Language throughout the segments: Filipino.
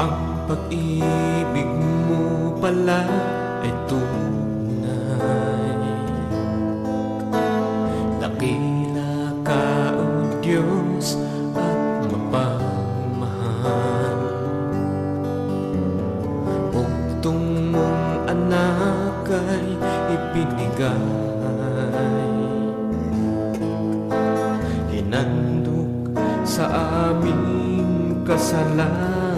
Ang pag-ibig mo pala ay tunay. Dakila ka, O Diyos, at mapagmahal. Bugtong mong anak ay ibinigay, hinandog sa aming kasalanan.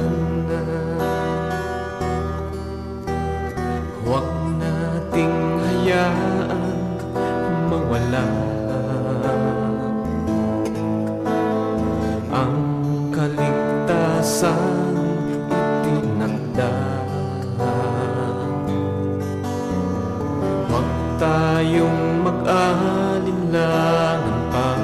Huwag nating hayaan mawala ang kaligtasan itinakda. Huwag tayong mag-alinlangan pa.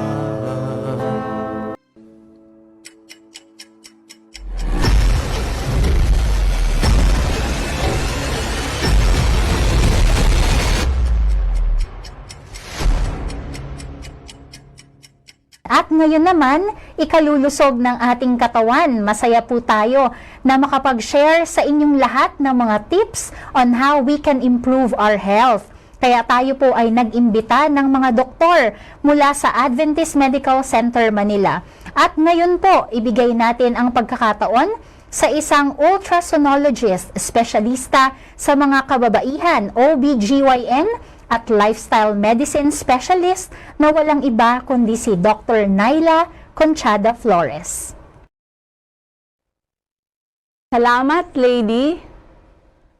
At ngayon naman, ikalulusog ng ating katawan. Masaya po tayo na makapag-share sa inyong lahat ng mga tips on how we can improve our health. Kaya tayo po ay nag-imbita ng mga doktor mula sa Adventist Medical Center Manila. At ngayon po, ibigay natin ang pagkakataon sa isang ultrasonologist, espesyalista sa mga kababaihan, OBGYN, at lifestyle medicine specialist na walang iba kundi si Dr. Naila Conchada Flores. Salamat, lady.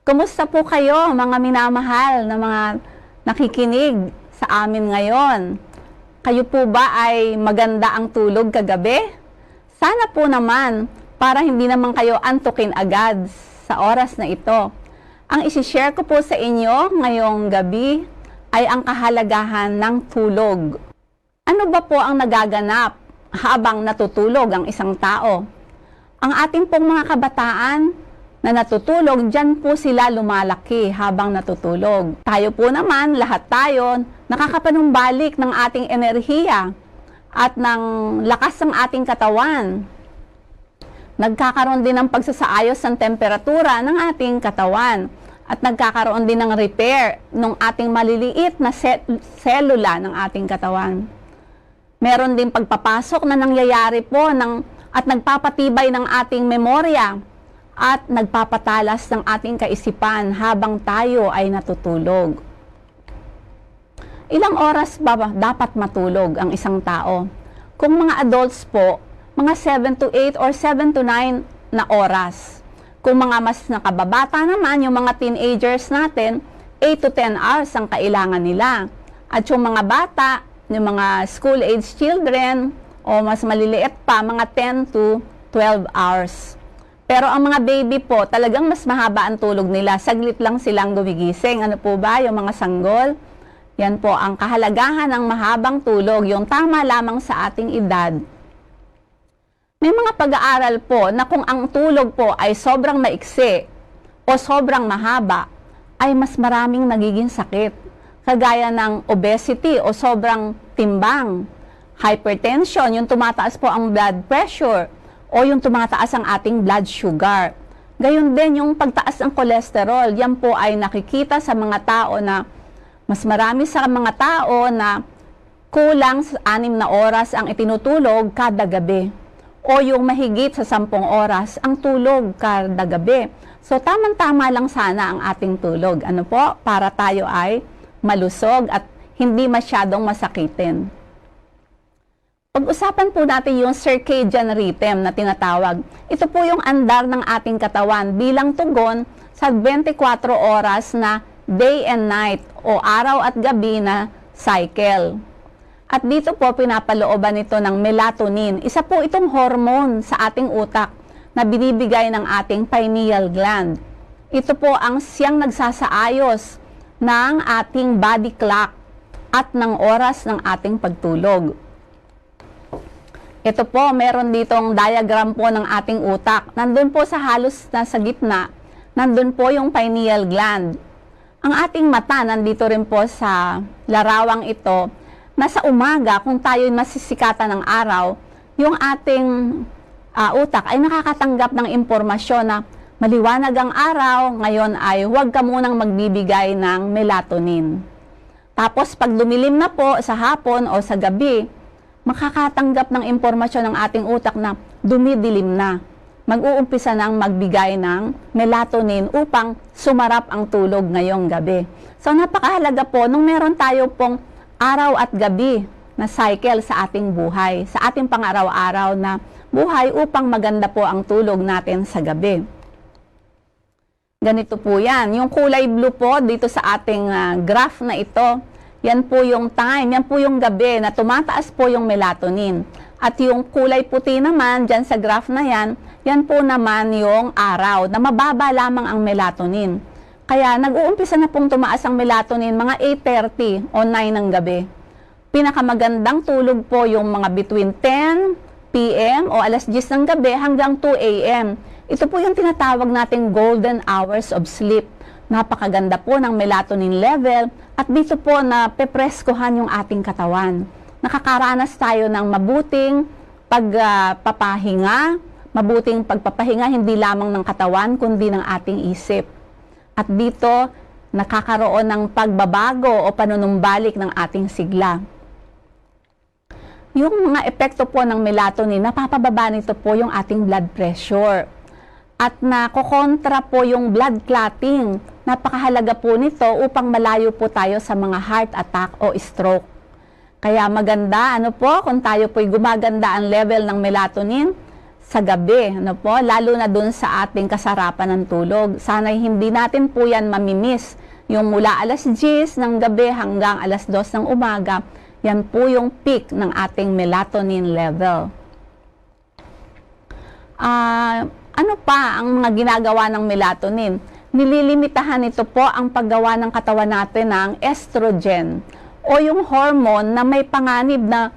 Kumusta po kayo, mga minamahal na mga nakikinig sa amin ngayon? Kayo po ba ay maganda ang tulog kagabi? Sana po naman, para hindi naman kayo antukin agad sa oras na ito. Ang isi-share ko po sa inyo ngayong gabi ay ang kahalagahan ng tulog. Ano ba po ang nagaganap habang natutulog ang isang tao? Ang ating pong mga kabataan na natutulog, dyan po sila lumalaki habang natutulog. Tayo po naman, lahat tayo, nakakapanumbalik ng ating enerhiya at ng lakas ng ating katawan. Nagkakaroon din ng pagsasaayos ng temperatura ng ating katawan. At nagkakaroon din ng repair ng ating maliliit na selula ng ating katawan. Meron din pagpapasok na nangyayari po at nagpapatibay ng ating memorya at nagpapatalas ng ating kaisipan habang tayo ay natutulog. Ilang oras ba dapat matulog ang isang tao? Kung mga adults po, mga 7 to 8 or 7 to 9 na oras. Kung mga mas nakababata naman, yung mga teenagers natin, 8 to 10 hours ang kailangan nila. At yung mga bata, yung mga school-age children, o mas maliliit pa, mga 10 to 12 hours. Pero ang mga baby po, talagang mas mahaba ang tulog nila. Saglit lang silang gumigising. Ano po ba, yung mga sanggol? Yan po ang kahalagahan ng mahabang tulog, yung tama lamang sa ating edad. May mga pag-aaral po na kung ang tulog po ay sobrang maiksi o sobrang mahaba, ay mas maraming nagiging sakit. Kagaya ng obesity o sobrang timbang, hypertension, yung tumataas po ang blood pressure o yung tumataas ang ating blood sugar. Gayon din yung pagtaas ng cholesterol, yan po ay nakikita sa mga tao na mas marami sa mga tao na kulang sa 6 na oras ang itinutulog kada gabi. O yung mahigit sa 10 oras ang tulog kada gabi. So, tamang-tama lang sana ang ating tulog. Ano po? Para tayo ay malusog at hindi masyadong masakitin. Pag-usapan po natin yung circadian rhythm na tinatawag. Ito po yung andar ng ating katawan bilang tugon sa 24 oras na day and night o araw at gabi na cycle. At dito po pinapalooban ito ng melatonin. Isa po itong hormone sa ating utak na binibigay ng ating pineal gland. Ito po ang siyang nagsasaayos ng ating body clock at ng oras ng ating pagtulog. Ito po, meron ditong diagram po ng ating utak. Nandun po sa halos nasa gitna, nandun po yung pineal gland. Ang ating mata, nandito rin po sa larawang ito, nasa umaga, kung tayo'y masisikatan ng araw, yung ating utak ay nakakatanggap ng impormasyon na maliwanag ang araw, ngayon ay huwag ka munang magbibigay ng melatonin. Tapos pag dumilim na po sa hapon o sa gabi, makakatanggap ng impormasyon ng ating utak na dumidilim na. Mag-uumpisa ng magbigay ng melatonin upang sumarap ang tulog ngayong gabi. So napakahalaga po nung meron tayo pong araw at gabi na cycle sa ating buhay, sa ating pang-araw-araw na buhay upang maganda po ang tulog natin sa gabi. Ganito po yan. Yung kulay blue po dito sa ating graph na ito, yan po yung time, yan po yung gabi na tumataas po yung melatonin. At yung kulay puti naman dyan sa graph na yan, yan po naman yung araw na mababa lamang ang melatonin. Kaya nag-uumpisa na pong tumaas ang melatonin mga 8:30 o 9 ng gabi. Pinakamagandang tulog po yung mga between 10 p.m. o alas 10 ng gabi hanggang 2 a.m. Ito po yung tinatawag nating golden hours of sleep. Napakaganda po ng melatonin level at dito po na pepreskohan yung ating katawan. Nakakaranas tayo ng mabuting pagpapahinga, mabuting pagpapahinga hindi lamang ng katawan kundi ng ating isip. At dito nakakaroon ng pagbabago o panunumbalik ng ating sigla. Yung mga epekto po ng melatonin, napapababa nito po yung ating blood pressure. At nakokontra po yung blood clotting. Napakahalaga po nito upang malayo po tayo sa mga heart attack o stroke. Kaya maganda, kung tayo po'y gumaganda ang level ng melatonin sa gabi, lalo na dun sa ating kasarapan ng tulog. Sana'y hindi natin po yan mamimiss. Yung mula alas 10 ng gabi hanggang alas 2 ng umaga, yan po yung peak ng ating melatonin level. Ano pa ang mga ginagawa ng melatonin? Nililimitahan ito po ang paggawa ng katawan natin ng estrogen o yung hormone na may panganib na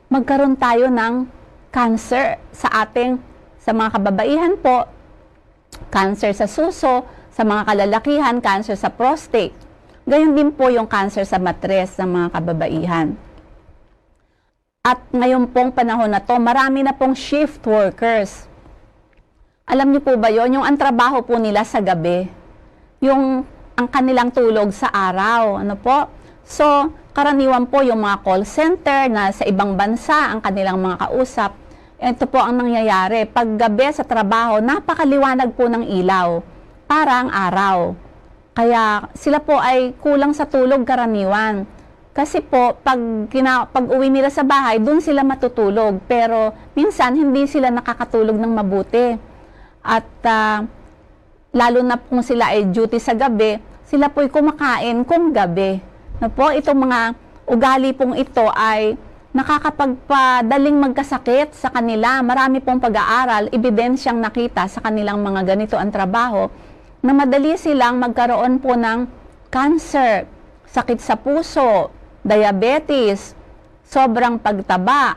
magkaroon tayo ng cancer sa mga kababaihan po, cancer sa suso, sa mga kalalakihan, cancer sa prostate. Gayon din po yung cancer sa matres ng mga kababaihan. At ngayon pong panahon na to, marami na pong shift workers. Alam niyo po ba yon? Yung ang trabaho po nila sa gabi, ang kanilang tulog sa araw. So, karaniwan po yung mga call center na sa ibang bansa, ang kanilang mga kausap. Ito po ang nangyayari. Pag gabi sa trabaho, napakaliwanag po ng ilaw, parang araw. Kaya sila po ay kulang sa tulog karaniwan. Kasi po, pag uwi nila sa bahay, dun sila matutulog. Pero minsan, hindi sila nakakatulog ng mabuti. At lalo na kung sila ay duty sa gabi, sila po'y kumakain kung gabi. Itong mga ugali pong ito ay nakakapagpadaling magkasakit sa kanila. Marami pong pag-aaral, ebidensyang nakita sa kanilang mga ganito ang trabaho, na madali silang magkaroon po ng cancer, sakit sa puso, diabetes, sobrang pagtaba,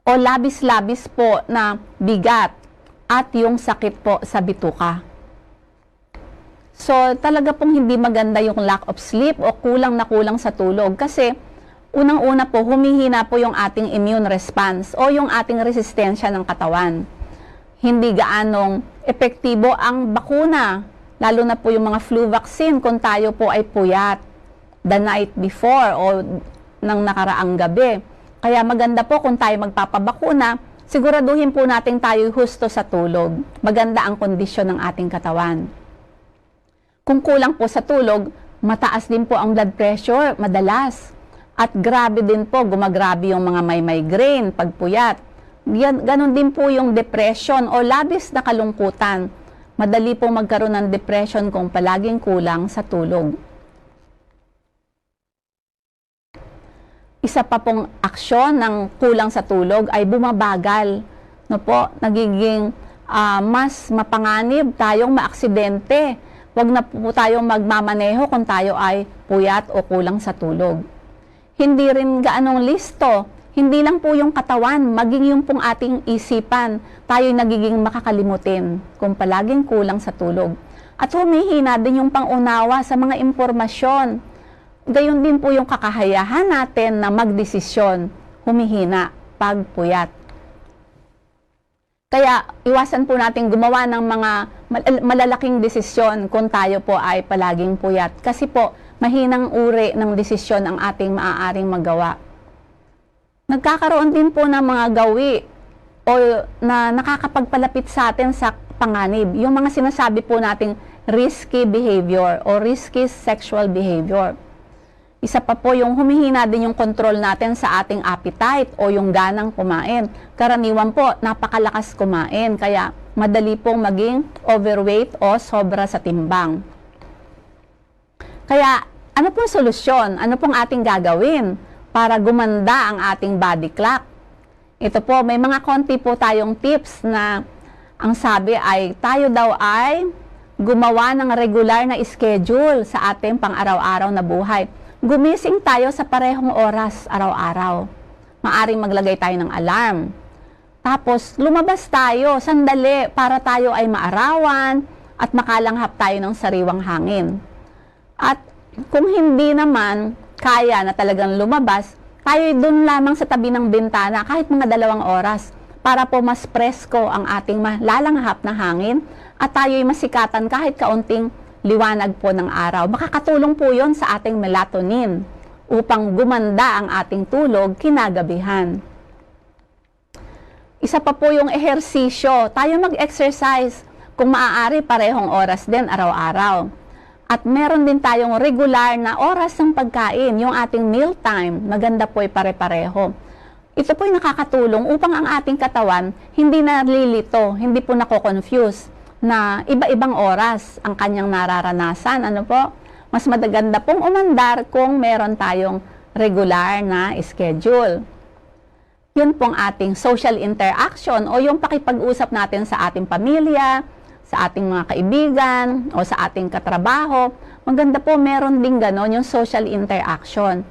o labis-labis po na bigat, at yung sakit po sa bituka. So, talaga pong hindi maganda yung lack of sleep o kulang na kulang sa tulog kasi unang-una po, humihina po yung ating immune response o yung ating resistensya ng katawan. Hindi gaanong epektibo ang bakuna, lalo na po yung mga flu vaccine kung tayo po ay puyat the night before o ng nakaraang gabi. Kaya maganda po kung tayo magpapabakuna, siguraduhin po natin tayo husto sa tulog. Maganda ang kondisyon ng ating katawan. Kung kulang po sa tulog, mataas din po ang blood pressure, madalas. At grabe din po, gumagrabe yung mga may migraine, pagpuyat. Ganon din po yung depression o labis na kalungkutan. Madali po magkaroon ng depression kung palaging kulang sa tulog. Isa pa pong aksyon ng kulang sa tulog ay bumabagal. Nagiging mas mapanganib tayong maaksidente. Huwag na po tayong magmamaneho kung tayo ay puyat o kulang sa tulog. Hindi rin gaanong listo. Hindi lang po yung katawan, maging yung pong ating isipan, tayo'y nagiging makakalimutin kung palaging kulang sa tulog. At humihina din yung pangunawa sa mga impormasyon. Gayon din po yung kakayahan natin na magdesisyon, humihina pag puyat. Kaya iwasan po natin gumawa ng mga malalaking desisyon kung tayo po ay palaging puyat. Kasi po, mahinang uri ng desisyon ang ating maaaring magawa. Nagkakaroon din po ng mga gawi o na nakakapagpalapit sa atin sa panganib. Yung mga sinasabi po nating risky behavior o risky sexual behavior. Isa pa po yung humihina din yung control natin sa ating appetite o yung ganang kumain. Karaniwan po, napakalakas kumain, kaya madali pong maging overweight o sobra sa timbang. Kaya, ano pong solusyon? Ano pong ating gagawin para gumanda ang ating body clock? Ito po, may mga konti po tayong tips na ang sabi ay tayo daw ay gumawa ng regular na schedule sa ating pang-araw-araw na buhay. Gumising tayo sa parehong oras araw-araw. Maaring maglagay tayo ng alarm. Tapos, lumabas tayo, sandali, para tayo ay maarawan at makalanghap tayo ng sariwang hangin. At kung hindi naman kaya na talagang lumabas, tayo doon lamang sa tabi ng bintana kahit mga 2 oras para po mas presko ang ating malalanghap na hangin at tayo'y masikatan kahit kaunting liwanag po ng araw. Makakatulong po yon sa ating melatonin upang gumanda ang ating tulog kinagabihan. Isa pa po yung ehersisyo. Tayo mag-exercise kung maaari parehong oras din araw-araw. At meron din tayong regular na oras ng pagkain, yung ating meal time. Maganda po ay pare-pareho. Ito po ay nakakatulong upang ang ating katawan hindi nalilito, hindi po nako-confuse na iba-ibang oras ang kanyang nararanasan. Ano po? Mas maganda pong umandar kung meron tayong regular na schedule. Yun pong ating social interaction o yung pakipag-usap natin sa ating pamilya, sa ating mga kaibigan o sa ating katrabaho. Maganda po meron din ganon yung social interaction.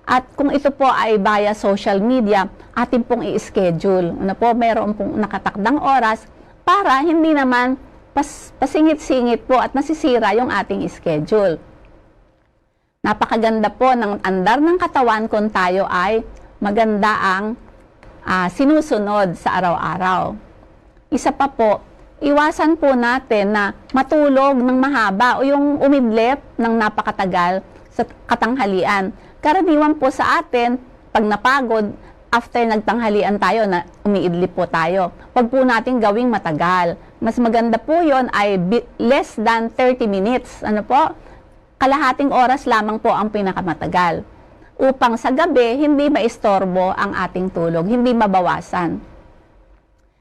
At kung ito po ay via social media, atin pong i-schedule. Ano po, meron pong nakatakdang oras para hindi naman pasingit-singit po at nasisira yung ating schedule. Napakaganda po ng andar ng katawan kung tayo ay maganda ang sinusunod sa araw-araw. Isa pa po, iwasan po natin na matulog ng mahaba o yung umidlip ng napakatagal sa katanghalian. Karaniwan po sa atin, pag napagod, after nagtanghalian tayo, na umiidlip po tayo. Huwag po natin gawing matagal. Mas maganda po yon ay less than 30 minutes. Ano po? Kalahating oras lamang po ang pinakamatagal. Upang sa gabi, hindi maistorbo ang ating tulog, hindi mabawasan.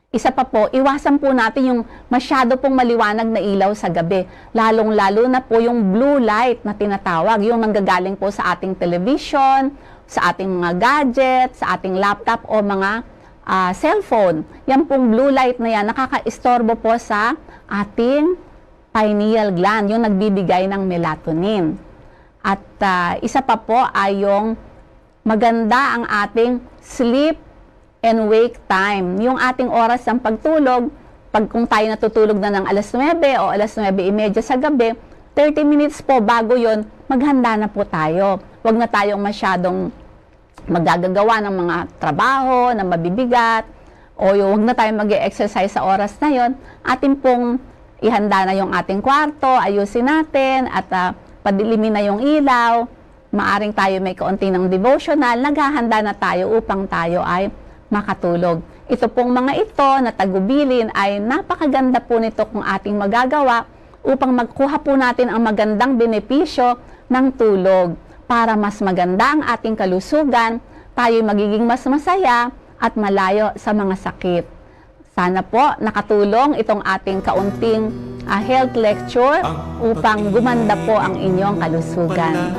Isa pa po, iwasan po natin yung masyado pong maliwanag na ilaw sa gabi. Lalong-lalo na po yung blue light na tinatawag, yung nanggagaling po sa ating television, sa ating mga gadget, sa ating laptop o mga cellphone. Yan pong blue light na yan, nakakaistorbo po sa ating pineal gland, yung nagbibigay ng melatonin. At isa pa po ay yung maganda ang ating sleep and wake time. Yung ating oras ng pagtulog, kung tayo natutulog na ng alas 9 o alas 9:30 sa gabi, 30 minutes po bago yon maghanda na po tayo. Huwag na tayong masyadong magagagawa ng mga trabaho na mabibigat o huwag na tayong mag-exercise sa oras na yon. Atin pong ihanda na yung ating kwarto, ayusin natin at padilimin na yung ilaw. Maaring tayo may kaunti ng devotional, naghahanda na tayo upang tayo ay makatulog. Ito pong mga ito na tagubilin ay napakaganda po nito kung ating magagawa upang magkuha po natin ang magandang benepisyo ng tulog para mas maganda ang ating kalusugan, tayo magiging mas masaya at malayo sa mga sakit. Sana po nakatulong itong ating kaunting health lecture upang gumanda po ang inyong kalusugan.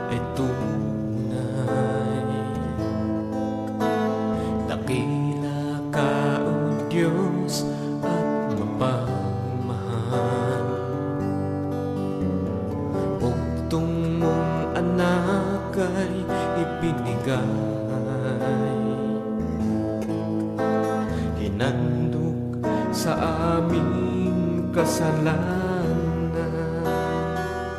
Ay tunay, dakila ka o Diyos at mapagmahal. Bugtong mong anak ay ibinigay, hinandog sa aming kasalanan.